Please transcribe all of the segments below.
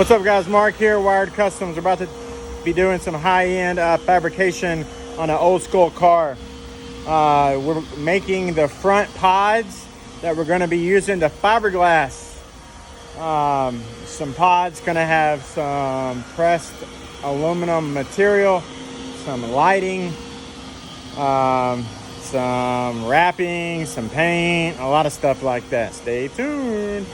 What's up guys, Mark here, Wired Kustoms. We're about to be doing some high-end fabrication on an old school car. We're making the front pods that we're going to be using the fiberglass. Some pods going to have some pressed aluminum material, some lighting, some wrapping, some paint, a lot of stuff like that. Stay tuned.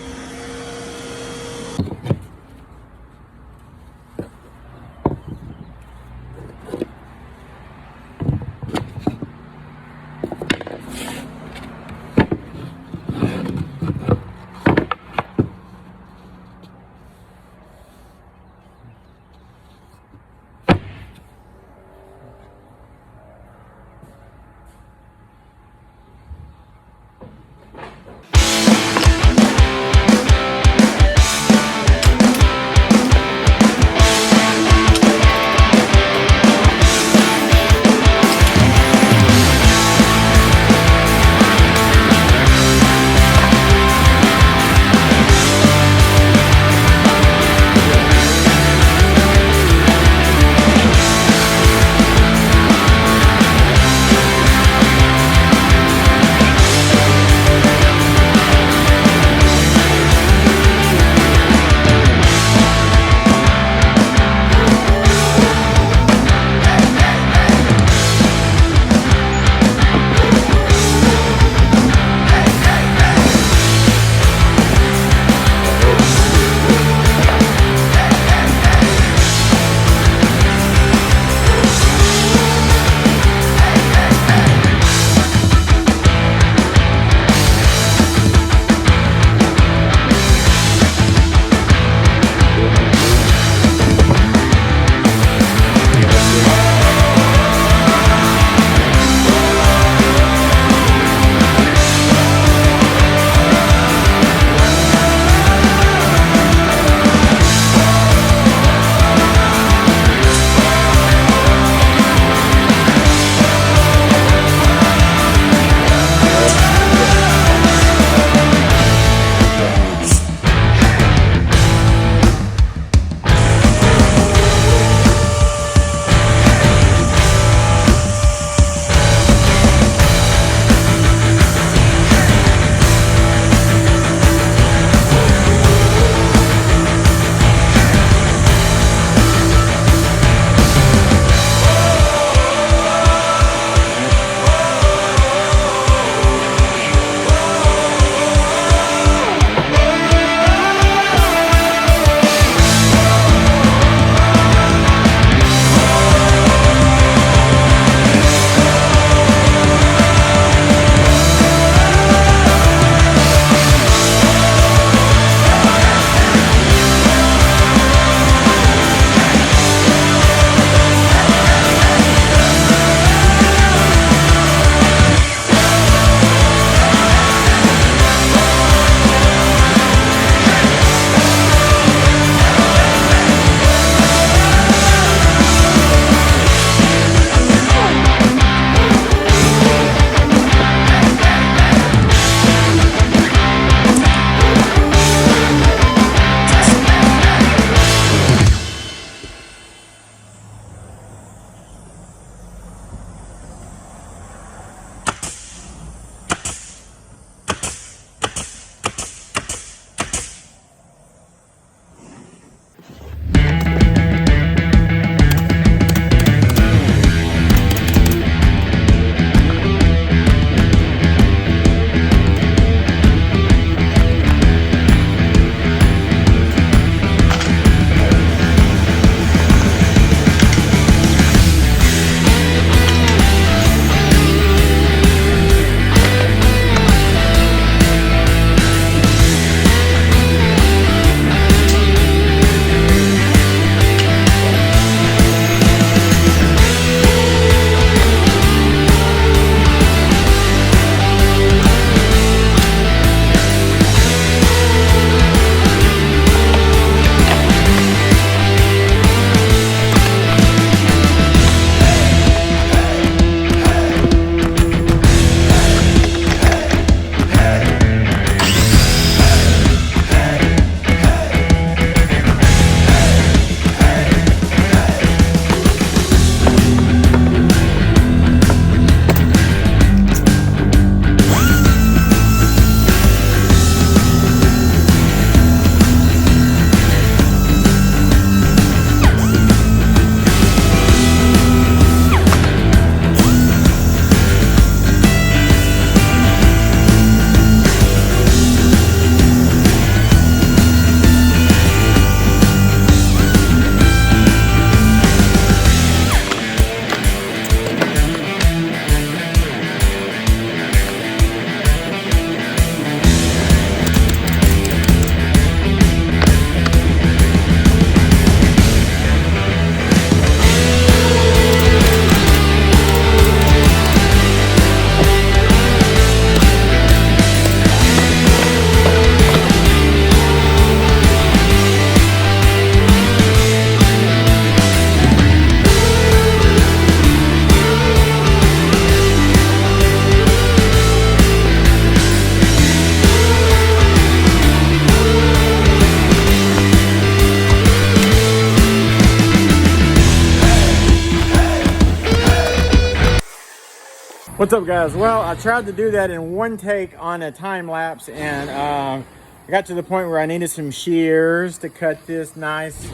What's up, guys? Well, I tried to do that in one take on a time lapse, and I got to the point where I needed some shears to cut this nice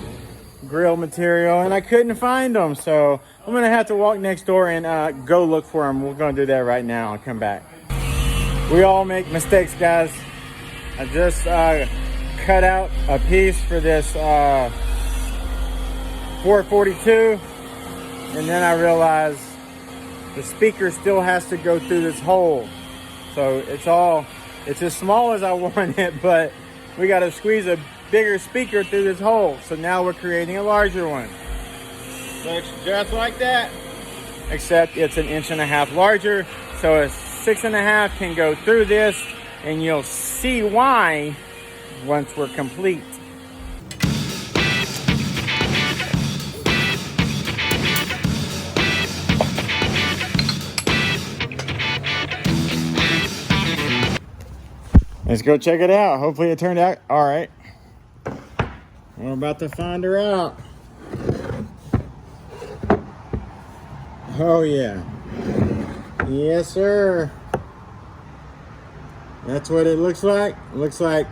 grill material, and I couldn't find them. So I'm gonna have to walk next door and go look for them. We're gonna do that right now. I'll come back. We all make mistakes, guys. I just cut out a piece for this 442, and then I realized the speaker still has to go through this hole. So it's as small as I want it, but we got to squeeze a bigger speaker through this hole. So now we're creating a larger one. Looks just like that, except it's 1.5 inches larger. So a 6.5 can go through this, and you'll see why once we're complete. Let's go check it out. Hopefully it turned out all right. We're about to find her out. Oh yeah. Yes, sir. That's what it looks like. Looks like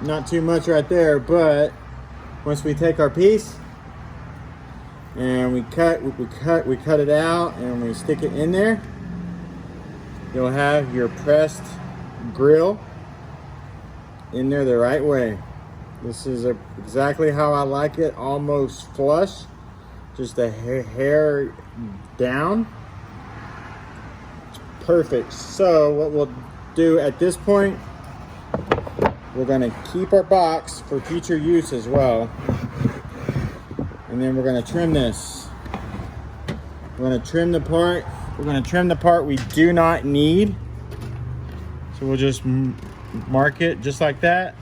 not too much right there, but once we take our piece and we cut it out and we stick it in there, you'll have your pressed grill in there the right way. This is exactly how I like it, almost flush, just a hair down. It's perfect. So what we'll do at this point, we're going to keep our box for future use as well, and then we're going to trim this. We're going to trim the part. We're going to trim the part we do not need. So we'll just mark it just like that.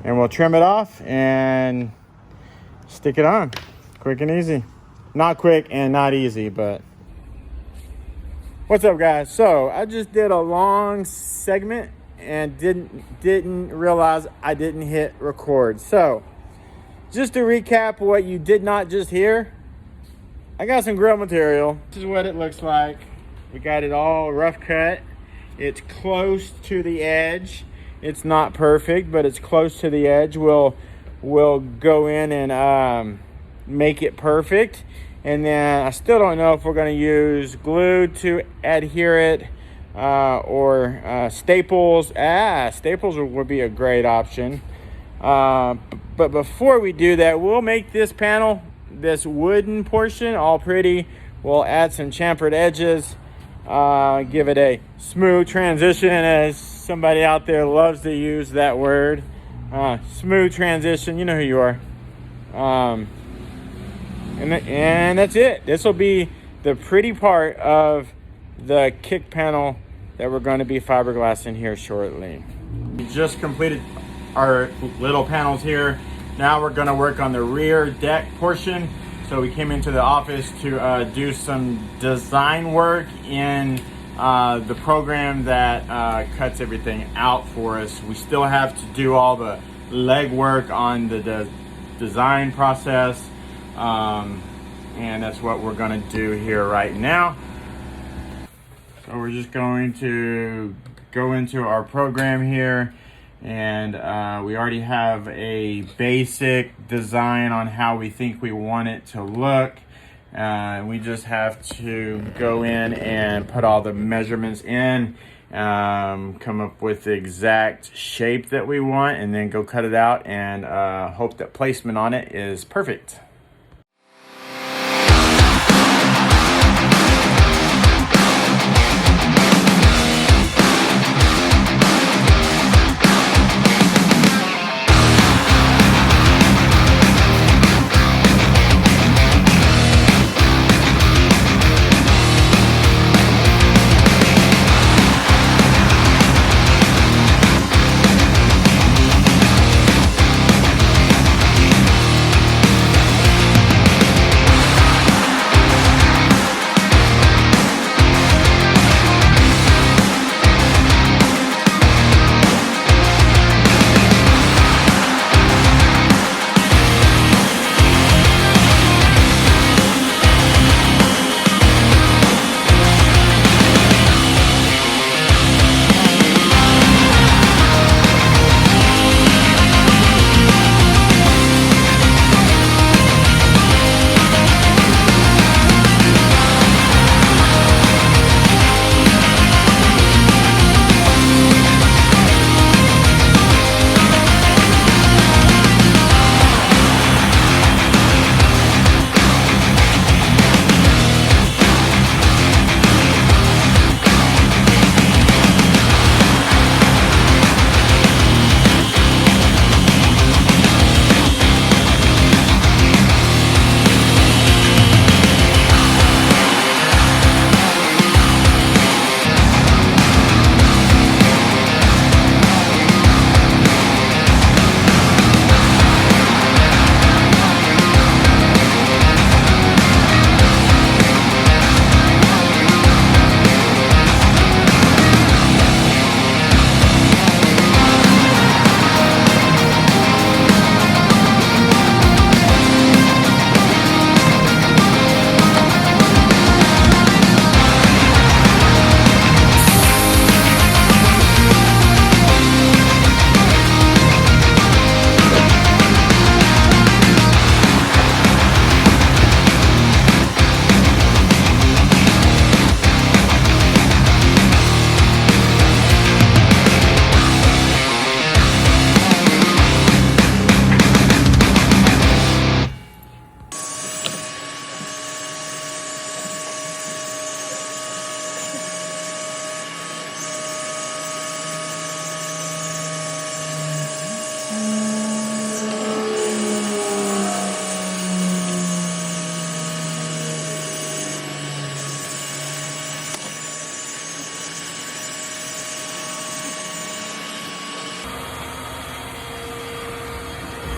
And we'll trim it off and stick it on. Quick and easy. Not quick and not easy, but. What's up, guys? So I just did a long segment and didn't realize I didn't hit record. So just to recap what you did not just hear, I got some grill material. This is what it looks like. We got it all rough cut. It's close to the edge. It's not perfect, but it's close to the edge. We'll go in and make it perfect. And then I still don't know if we're going to use glue to adhere it or staples. Staples would be a great option. But before we do that, we'll make this panel, this wooden portion, all pretty. We'll add some chamfered edges, give it a smooth transition, as somebody out there loves to use that word. Smooth transition, you know who you are. And that's it. This will be the pretty part of the kick panel that we're going to be fiberglass in here shortly. We just completed our little panels here. Now we're going to work on the rear deck portion. So we came into the office to do some design work in the program that cuts everything out for us. We still have to do all the leg work on the design process. And that's what we're going to do here right now. So we're just going to go into our program here, and we already have a basic design on how we think we want it to look. We just have to go in and put all the measurements in, come up with the exact shape that we want, and then go cut it out and hope that placement on it is perfect.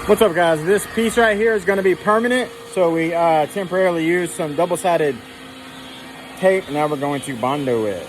What's up, guys? This piece right here is going to be permanent, so we temporarily used some double-sided tape, and now we're going to Bondo it.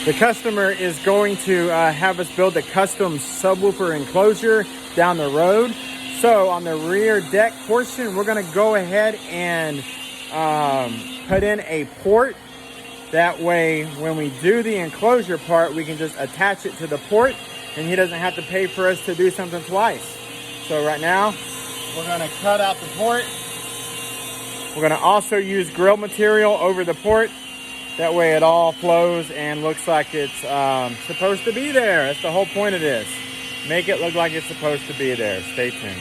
The customer is going to have us build a custom subwoofer enclosure down the road. So on the rear deck portion, we're going to go ahead and put in a port. That way, when we do the enclosure part, we can just attach it to the port, and he doesn't have to pay for us to do something twice. So right now, we're going to cut out the port. We're going to also use grill material over the port. That way it all flows and looks like it's supposed to be there. That's the whole point of this. Make it look like it's supposed to be there. Stay tuned.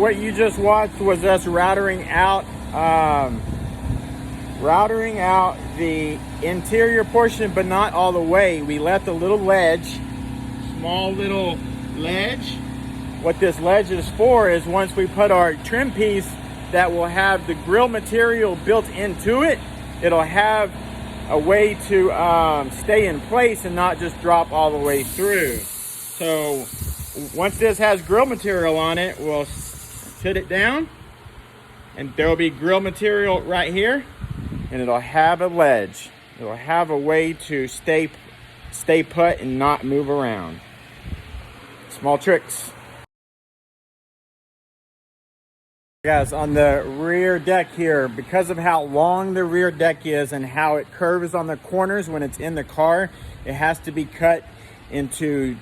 what you just watched was us routering out the interior portion, but not all the way. We left a little ledge, small little ledge. What this ledge is for is once we put our trim piece that will have the grill material built into it, it'll have a way to stay in place and not just drop all the way through. So once this has grill material on it, we'll sit it down and there'll be grill material right here, and it'll have a ledge. It'll have a way to stay put and not move around. Small tricks. Guys, on the rear deck here, because of how long the rear deck is and how it curves on the corners when it's in the car, it has to be cut into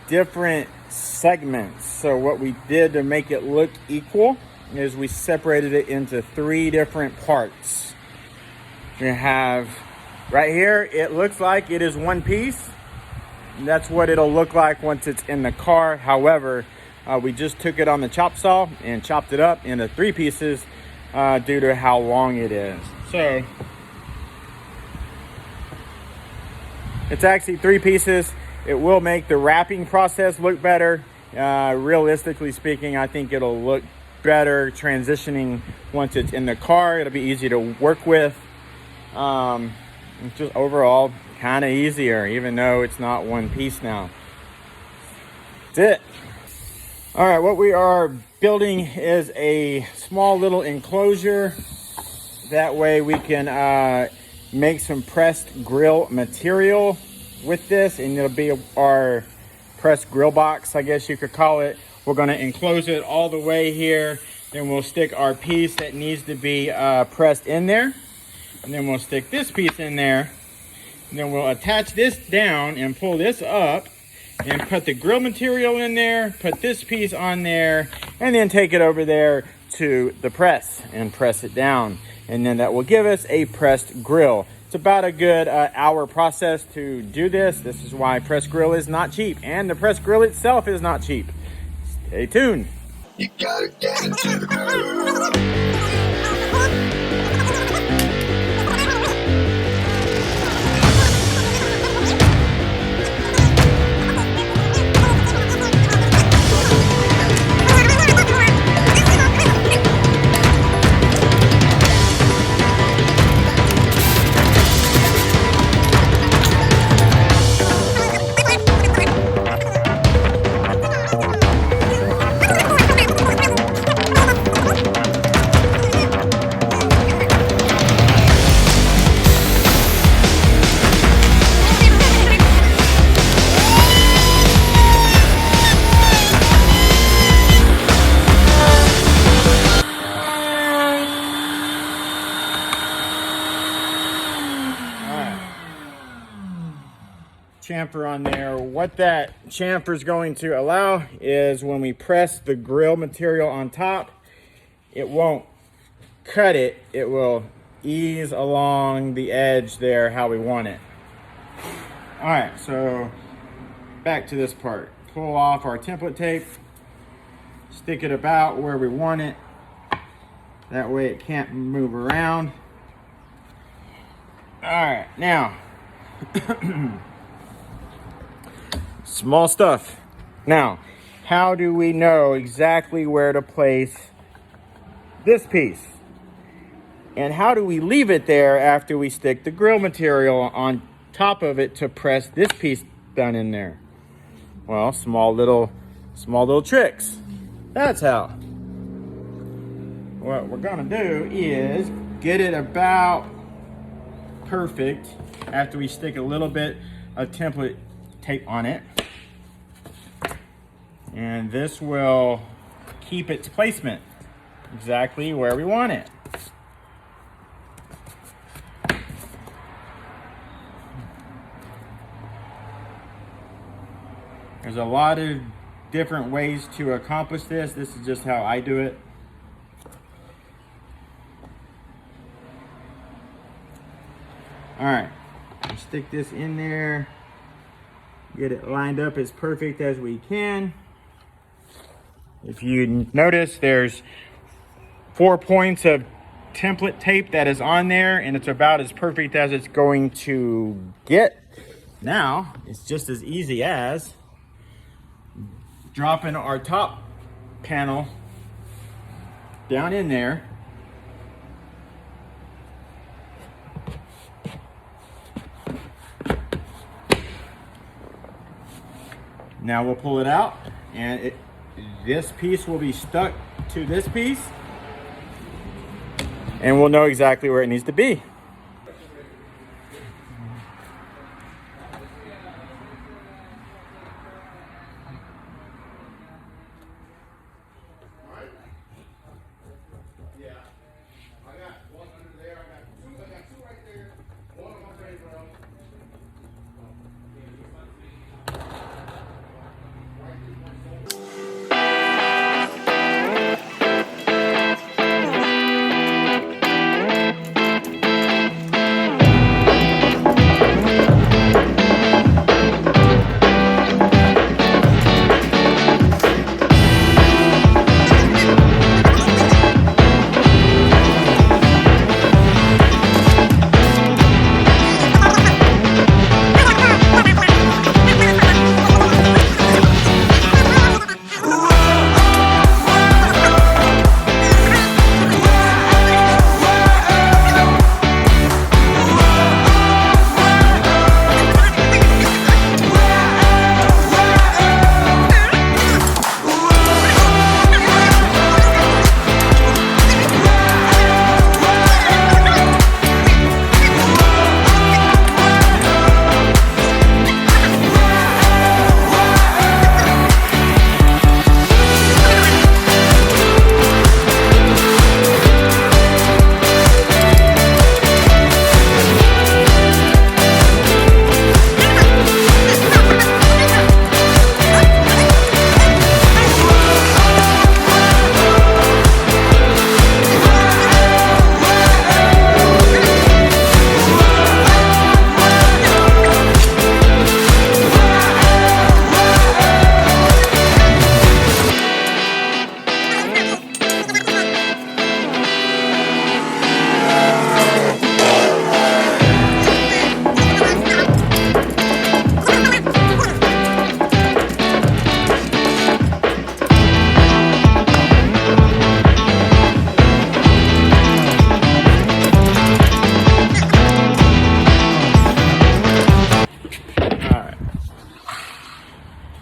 different segments. So what we did to make it look equal is we separated it into 3 different parts. We have right here, it looks like it is one piece. And that's what it'll look like once it's in the car. However, we just took it on the chop saw and chopped it up into 3 pieces due to how long it is. So it's actually 3 pieces. It will make the wrapping process look better. Realistically speaking, I think it'll look better transitioning once it's in the car. It'll be easy to work with. It's just overall kind of easier, even though it's not one piece now. That's it. All right, what we are building is a small little enclosure. That way we can make some pressed grill material with this, and it'll be our pressed grill box, I guess you could call it. We're gonna enclose it all the way here. Then we'll stick our piece that needs to be pressed in there. And then we'll stick this piece in there. And then we'll attach this down and pull this up and put the grill material in there, put this piece on there, and then take it over there to the press and press it down. And then that will give us a pressed grill. It's about a good hour process to do this. This is why pressed grill is not cheap, and the pressed grill itself is not cheap. Stay tuned. You gotta get into the groove. Chamfer on there. What that chamfer is going to allow is when we press the grill material on top, it won't cut it. It will ease along the edge there how we want it. All right, so back to this part. Pull off our template tape, stick it about where we want it. That way it can't move around. All right, now small stuff. Now, how do we know exactly where to place this piece? And how do we leave it there after we stick the grill material on top of it to press this piece down in there? Well, small little tricks. That's how. What we're gonna do is get it about perfect after we stick a little bit of template tape on it. And this will keep its placement exactly where we want it. There's a lot of different ways to accomplish this. This is just how I do it. All right, stick this in there. Get it lined up as perfect as we can. If you notice, there's 4 points of template tape that is on there, and it's about as perfect as it's going to get. Now, it's just as easy as dropping our top panel down in there. Now we'll pull it out, and this piece will be stuck to this piece, and we'll know exactly where it needs to be.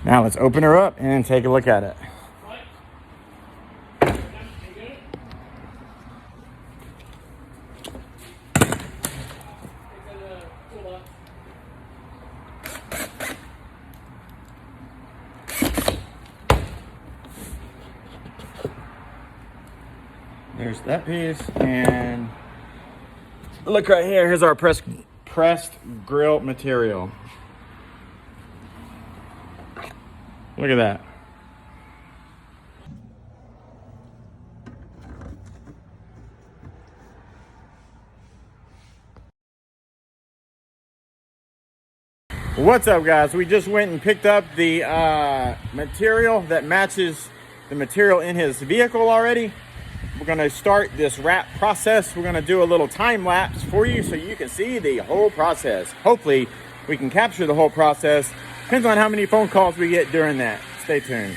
Now let's open her up and take a look at it. There's that piece, and look right here. Here's our pressed grill material. Look at that. What's up, guys? We just went and picked up the material that matches the material in his vehicle already. We're going to start this wrap process. We're going to do a little time lapse for you so you can see the whole process. Hopefully we can capture the whole process. Depends on how many phone calls we get during that. Stay tuned.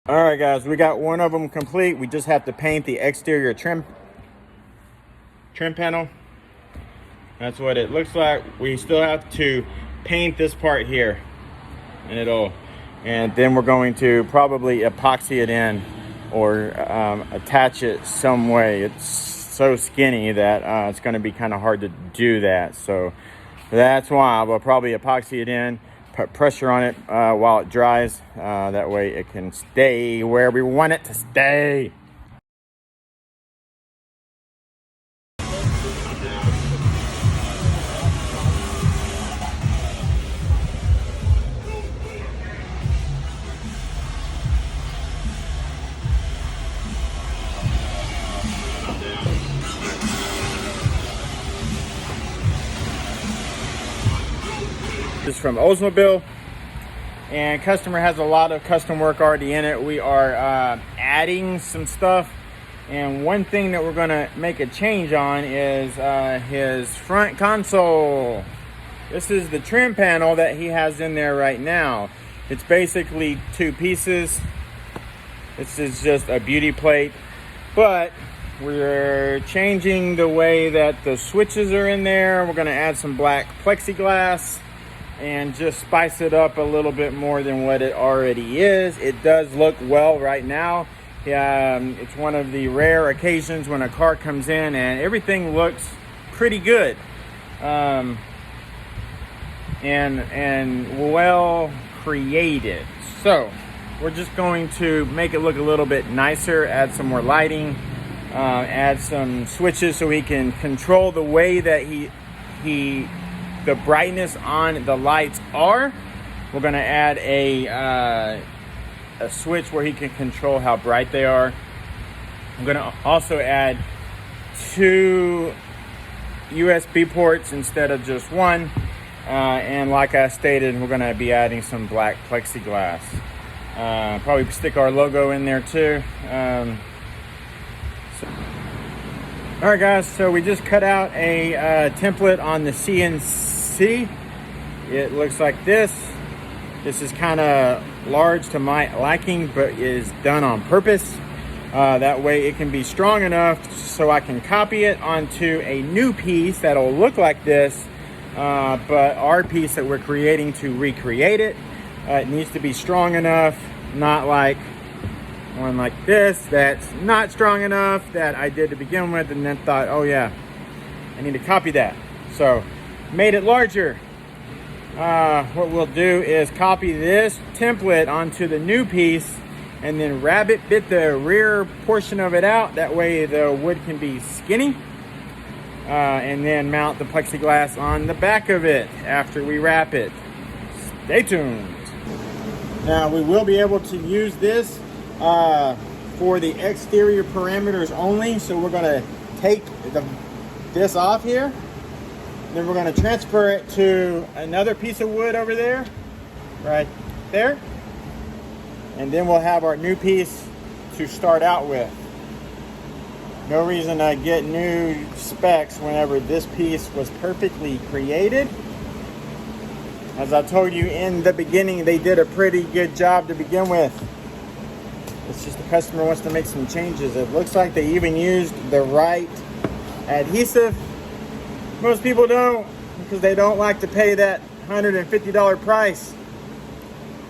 All right, guys, we got one of them complete. We just have to paint the exterior trim panel. That's what it looks like. We still have to paint this part here, and then we're going to probably epoxy it in or attach it some way. It's so skinny that it's going to be kind of hard to do that. So that's why we'll probably epoxy it in, put pressure on it while it dries. That way it can stay where we want it to stay. This is from OLDSMOBILE, and customer has a lot of custom work already in it. We are adding some stuff, and one thing that we're gonna make a change on is his front console. This is the trim panel that he has in there right now. It's basically two pieces. This is just a beauty plate, but we're changing the way that the switches are in there. We're gonna add some black plexiglass and just spice it up a little bit more than what it already is. It does look well right now. It's one of the rare occasions when a car comes in and everything looks pretty good and well created. So we're just going to make it look a little bit nicer, add some more lighting, add some switches so he can control the way that the brightness on the lights are. We're gonna add a switch where he can control how bright they are. I'm gonna also add 2 USB ports instead of just one. And like I stated, we're gonna be adding some black plexiglass. Probably stick our logo in there too. All right, guys, so we just cut out a template on the CNC. It looks like this. This is kind of large to my liking, but is done on purpose. That way it can be strong enough so I can copy it onto a new piece that'll look like this, but our piece that we're creating to recreate it, it needs to be strong enough, not like one like this that's not strong enough that I did to begin with and then thought, oh yeah, I need to copy that. So made it larger. What we'll do is copy this template onto the new piece and then rabbit bit the rear portion of it out. That way the wood can be skinny. And then mount the plexiglass on the back of it after we wrap it. Stay tuned. Now we will be able to use this for the exterior parameters only. So we're gonna take this off here. Then we're gonna transfer it to another piece of wood over there, right there. And then we'll have our new piece to start out with. No reason to get new specs whenever this piece was perfectly created. As I told you in the beginning, they did a pretty good job to begin with. It's just the customer wants to make some changes. It looks like they even used the right adhesive. Most people don't, because they don't like to pay that $150 price.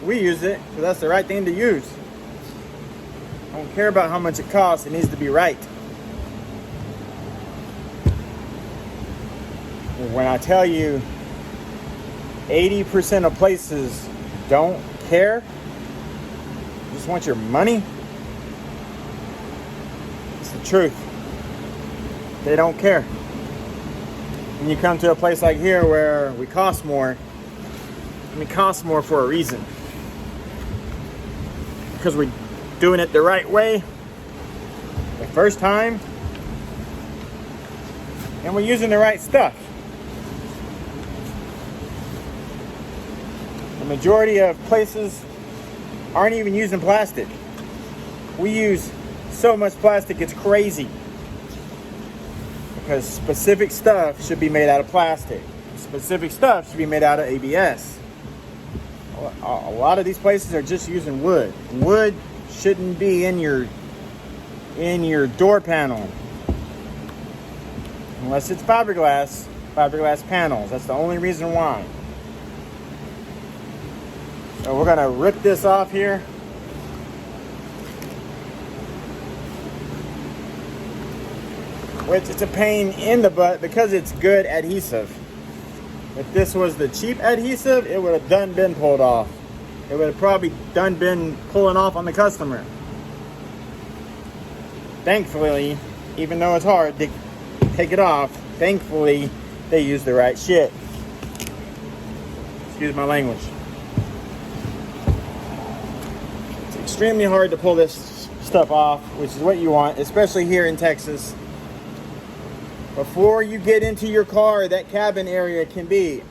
We use it because that's the right thing to use. I don't care about how much it costs. It needs to be right. When I tell you 80% of places don't care, just want your money, it's the truth. They don't care. When you come to a place like here where we cost more, it costs more for a reason. Because we're doing it the right way the first time, and we're using the right stuff. The majority of places aren't even using plastic. We use so much plastic, it's crazy. Because specific stuff should be made out of plastic. Specific stuff should be made out of ABS. A lot of these places are just using wood. Wood shouldn't be in your door panel. Unless it's fiberglass panels. That's the only reason why. So we're gonna rip this off here. which it's a pain in the butt because it's good adhesive. If this was the cheap adhesive, it would have done been pulled off. It would have probably done been pulling off on the customer. Thankfully, even though it's hard to take it off, thankfully they use the right shit. Excuse my language. It's extremely hard to pull this stuff off, which is what you want, especially here in Texas. Before you get into your car, that cabin area can be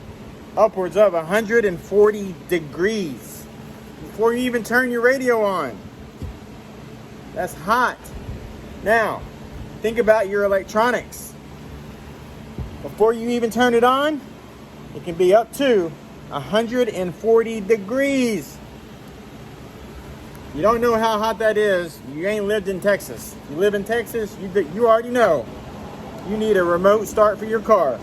upwards of 140 degrees before you even turn your radio on. That's hot. Now, think about your electronics. Before you even turn it on, it can be up to 140 degrees. You don't know how hot that is. You ain't lived in Texas. If you live in Texas, you already know. You need a remote start for your car.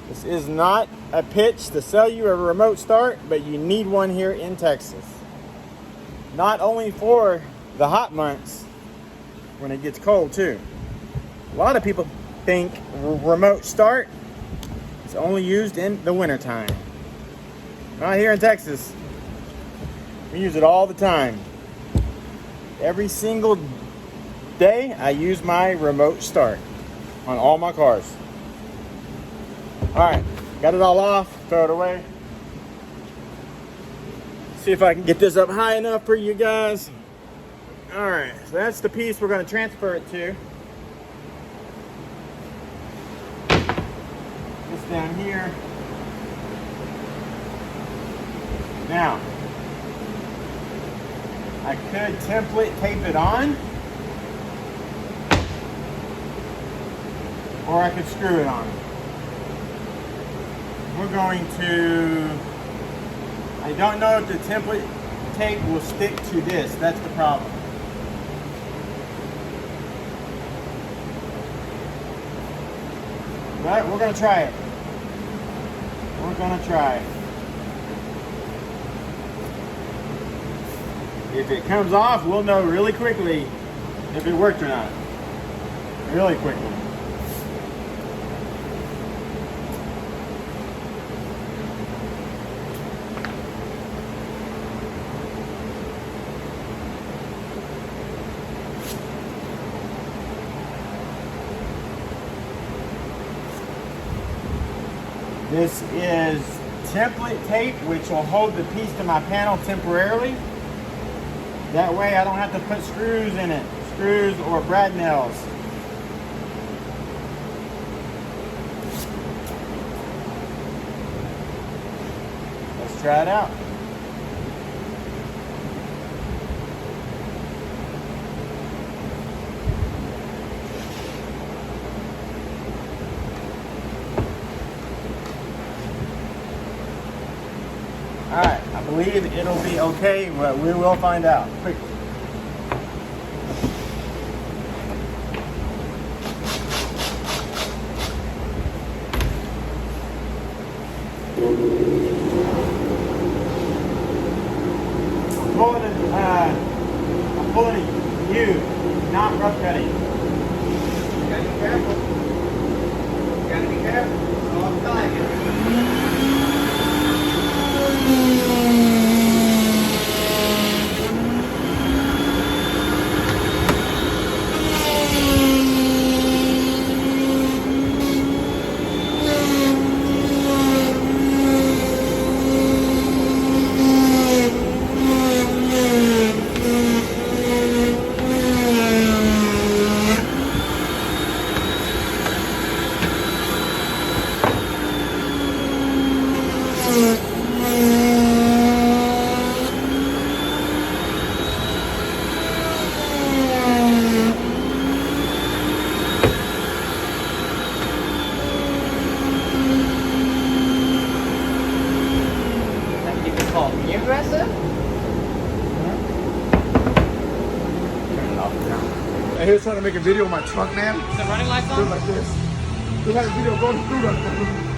This is not a pitch to sell you a remote start, but you need one here in Texas. Not only for the hot months, when it gets cold too. A lot of people think remote start is only used in the wintertime. Not here in Texas. We use it all the time. Every single day I use my remote start on all my cars. Alright, got it all off, throw it away. See if I can get this up high enough for you guys. Alright, so that's the piece we're going to transfer it to. This down here. Now, I could template tape it on, or I could screw it on. We're going to, I don't know if the template tape will stick to this. That's the problem. But we're going to try it. We're going to try it. If it comes off, we'll know really quickly if it worked or not. Really quickly. This is template tape, which will hold the piece to my panel temporarily. That way I don't have to put screws in it, screws or brad nails. Let's try it out. Alright, I believe it'll be okay, but we will find out quickly. I'm pulling a U, not rough cutting. You gotta be careful. You gotta be careful. Oh, I'm telling you. He was trying to make a video of my truck, man. Is the running lights on? Like this. We had a video going through that.